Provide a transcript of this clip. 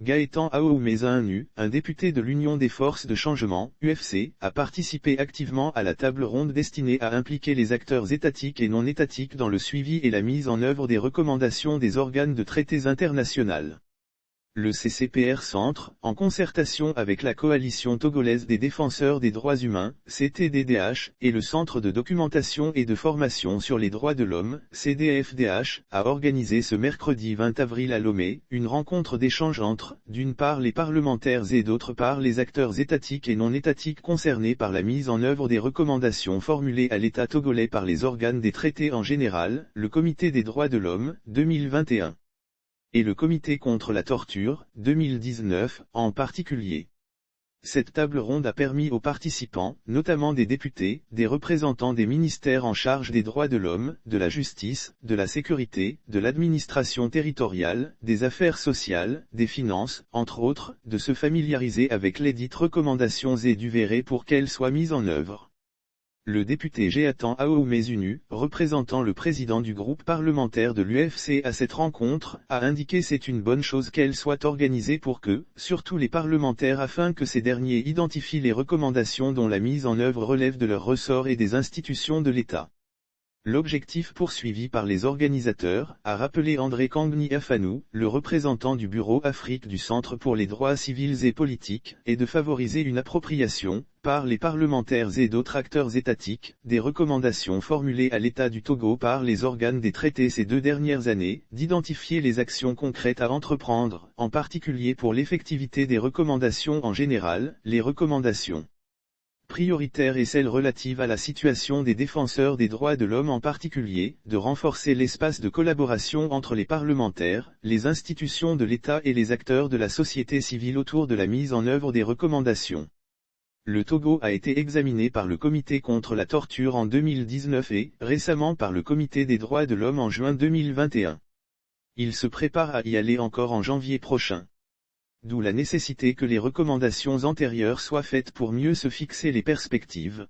Gaëtan Aoumézanu, un député de l'Union des forces de changement, UFC, a participé activement à la table ronde destinée à impliquer les acteurs étatiques et non étatiques dans le suivi et la mise en œuvre des recommandations des organes de traités internationaux. Le CCPR Centre, en concertation avec la Coalition togolaise des défenseurs des droits humains, CTDDH, et le Centre de documentation et de formation sur les droits de l'homme, CDFDH, a organisé ce mercredi 20 avril à Lomé, une rencontre d'échange entre, d'une part les parlementaires et d'autre part les acteurs étatiques et non étatiques concernés par la mise en œuvre des recommandations formulées à l'État togolais par les organes des traités en général, le Comité des droits de l'homme, 2021. Et le Comité contre la torture, 2019, en particulier. Cette table ronde a permis aux participants, notamment des députés, des représentants des ministères en charge des droits de l'homme, de la justice, de la sécurité, de l'administration territoriale, des affaires sociales, des finances, entre autres, de se familiariser avec les dites recommandations et du verrer pour qu'elles soient mises en œuvre. Le député Gaëtan Aoumézanu, représentant le président du groupe parlementaire de l'UFC à cette rencontre, a indiqué c'est une bonne chose qu'elle soit organisée pour que, surtout les parlementaires afin que ces derniers identifient les recommandations dont la mise en œuvre relève de leur ressort et des institutions de l'État. L'objectif poursuivi par les organisateurs, a rappelé André Kangni Afanou, le représentant du Bureau Afrique du Centre pour les droits civils et politiques, est de favoriser une appropriation, par les parlementaires et d'autres acteurs étatiques, des recommandations formulées à l'État du Togo par les organes des traités ces 2 dernières années, d'identifier les actions concrètes à entreprendre, en particulier pour l'effectivité des recommandations en général, les recommandations prioritaire et celle relative à la situation des défenseurs des droits de l'homme en particulier, de renforcer l'espace de collaboration entre les parlementaires, les institutions de l'État et les acteurs de la société civile autour de la mise en œuvre des recommandations. Le Togo a été examiné par le Comité contre la torture en 2019 et, récemment par le Comité des droits de l'homme en juin 2021. Il se prépare à y aller encore en janvier prochain. D'où la nécessité que les recommandations antérieures soient faites pour mieux se fixer les perspectives.